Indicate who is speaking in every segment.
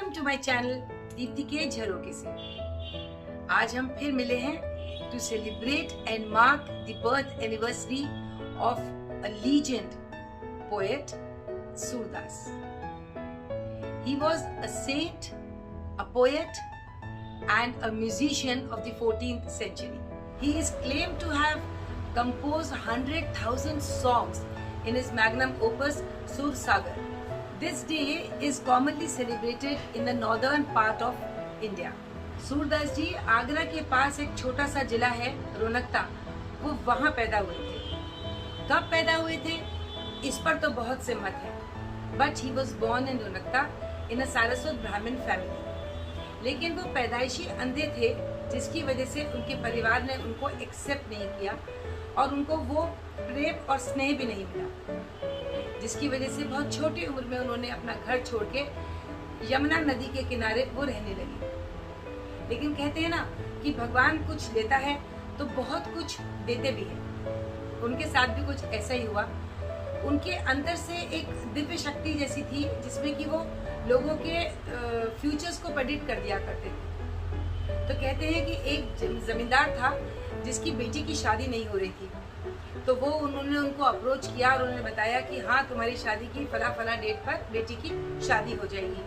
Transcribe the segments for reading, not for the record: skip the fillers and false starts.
Speaker 1: Welcome to my channel Deepti के झरोके से। आज हम फिर मिले हैं to celebrate and mark the birth anniversary of a legend poet Surdas. He was a saint, a poet and a musician of the 14th century. He is claimed to have composed 100,000 songs in his magnum opus Sur Sagar. This day is commonly celebrated in the northern part of India. Surdas ji Agra के पास एक छोटा सा जिला है रोनकता, वो वहाँ पैदा हुए थे। कब पैदा हुए थे इस पर तो बहुत से मत है, but he was born in Runkta in a Saraswat Brahmin family. लेकिन वो पैदाइशी अंधे थे, जिसकी वजह से उनके परिवार ने उनको एक्सेप्ट नहीं किया और उनको वो प्रेम और स्नेह भी नहीं मिला, जिसकी वजह से बहुत छोटी उम्र में उन्होंने अपना घर छोड़ के यमुना नदी के किनारे वो रहने लगी। लेकिन कहते हैं ना कि भगवान कुछ देता है तो बहुत कुछ देते भी हैं। उनके साथ भी कुछ ऐसा ही हुआ। उनके अंदर से एक दिव्य शक्ति जैसी थी, जिसमें कि वो लोगों के फ्यूचर्स को प्रेडिक्ट कर दिया करते थे। तो कहते हैं कि एक जमींदार था जिसकी बेटी की शादी नहीं हो रही थी, तो वो उन्होंने उनको अप्रोच किया और उन्होंने बताया कि हाँ, तुम्हारी शादी की फला फला डेट पर बेटी की शादी हो जाएगी।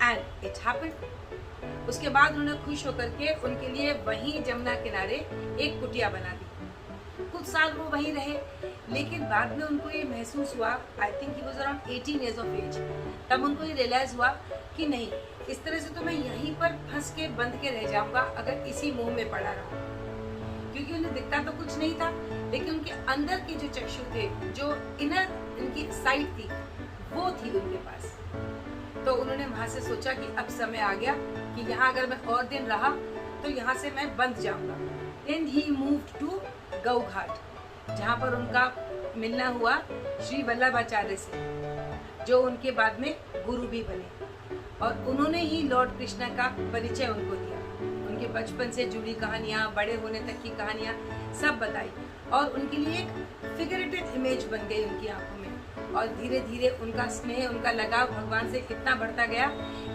Speaker 1: And it happened. उसके बाद उन्होंने खुश होकर के उनके लिए वहीं जमुना किनारे एक कुटिया बना दी। कुछ साल वो वहीं रहे, लेकिन बाद में उनको ये महसूस हुआ, I think he was around 18 years of age, तब उनको ये रियलाइज हुआ कि नहीं, इस तरह से तो मैं यहीं पर फंस के बंद के रह जाऊंगा अगर इसी मोह में पड़ा रहूं। क्योंकि उन्हें दिखता तो कुछ नहीं था, लेकिन उनके अंदर के जो चक्षु थे, जो इनर इनकी साइड थी, वो थी उनके पास। तो उन्होंने वहां से सोचा कि अब समय आ गया कि यहाँ अगर मैं और दिन रहा तो यहाँ से मैं बंद जाऊंगा। देन ही मूव्ड टू गौ घाट, जहाँ पर उनका मिलना हुआ श्री वल्लभाचार्य से, जो उनके बाद में गुरु भी बने। और उन्होंने ही लॉर्ड कृष्णा का परिचय उनको दिया। उनके बचपन से जुड़ी कहानियाँ, बड़े होने तक की कहानियाँ सब बताई, और उनके लिए एक फिगरेटिव इमेज बन गई उनकी आंखों में। और धीरे धीरे उनका स्नेह, उनका लगाव भगवान से इतना बढ़ता गया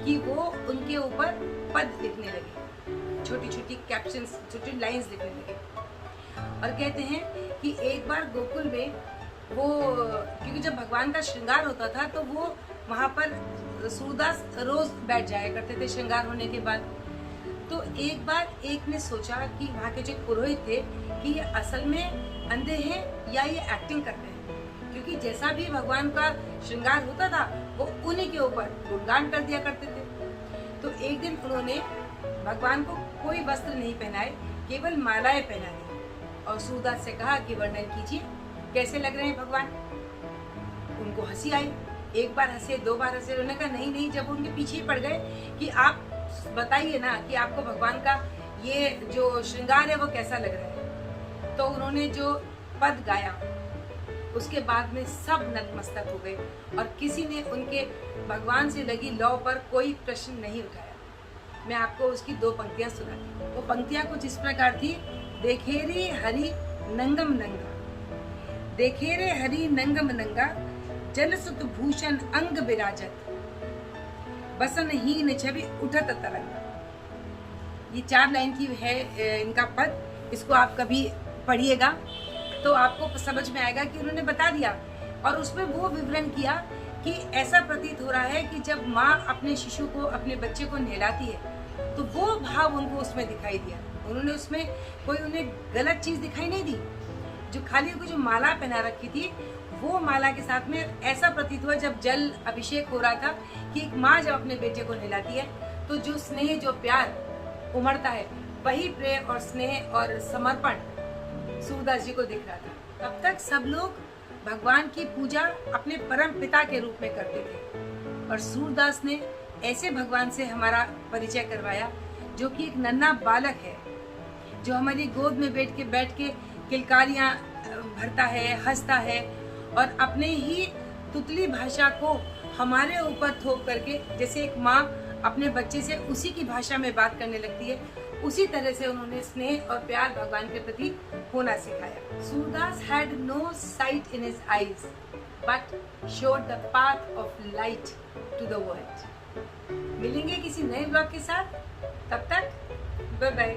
Speaker 1: कि वो उनके ऊपर पद लिखने लगे, छोटी छोटी कैप्शंस, छोटी लाइंस लिखने लगे। और कहते हैं कि एक बार गोकुल में वो, क्योंकि जब भगवान का श्रृंगार होता था तो वो वहाँ पर सूरदास रोज बैठ जाया करते थे श्रृंगार होने के बाद। तो एक बार एक ने सोचा कि वहाँ के जो पुरोहित थे कि ये असल में अंधे हैं या ये एक्टिंग करते हैं, क्योंकि जैसा भी भगवान का श्रृंगार होता था वो उन्हीं के ऊपर गुणगान कर दिया करते थे। तो एक दिन उन्होंने भगवान को कोई वस्त्र नहीं पहनाए, केवल मालाएं पहना दी, और सूरदास से कहा कि वर्णन कीजिए कैसे लग रहे हैं भगवान। उनको हंसी आई, एक बार हंसे, दो बार हंसे। उन्होंने कहा नहीं नहीं, जब उनके पीछे ही पड़ गए कि आप बताइए ना कि आपको भगवान का ये जो श्रृंगार है वो कैसा लग रहा है। तो उन्होंने जो पद गाया, उसके बाद में सब नतमस्तक हो गए और किसी ने उनके भगवान से लगी लौ पर कोई प्रश्न नहीं उठाया। मैं आपको उसकी दो पंक्तियां सुनाती। वो पंक्तियां कुछ इस प्रकार थी। देखे रे हरि नंगम नंगा, देखे रे हरि नंगम नंगा, जल सुत भूषण अंग विराजत, बसन हीन छवि उठत तरंगा। ये 4 लाइन की है इनका पद। इसको आप कभी पढ़िएगा तो आपको समझ में आएगा कि उन्होंने बता दिया। और उसमें वो विवरण किया कि ऐसा प्रतीत हो रहा है कि जब माँ अपने शिशु को, अपने बच्चे को नहलाती है, तो वो भाव उनको उसमें दिखाई दिया। उन्होंने उसमें कोई उन्हें गलत चीज दिखाई नहीं दी। जो खाली उनको जो माला पहना रखी थी, वो माला के साथ में ऐसा प्रतीत हुआ जब जल अभिषेक हो रहा था कि एक माँ जब अपने बेटे को नहलाती है तो जो स्नेह, जो प्यार उमड़ता है, वही प्रेम और स्नेह और समर्पण सूरदास जी को दिख रहा था। तब तक सब लोग भगवान की पूजा अपने परम पिता के रूप में करते थे, और सूरदास ने ऐसे भगवान से हमारा परिचय करवाया, जो कि एक नन्हा बालक है, जो हमारी गोद में बैठ के किलकारियां भरता है, हंसता है, और अपने ही तुतली भाषा को हमारे ऊपर थोप करके, जैसे एक माँ अपने बच्चे से उसी की भाषा में बात करने लगती है, उसी तरह से उन्होंने स्नेह और प्यार भगवान के प्रति होना सिखाया। Surdas had no sight in his eyes but showed the path of light to the world. मिलेंगे किसी नए ब्लॉग के साथ। तब तक बाय बाय।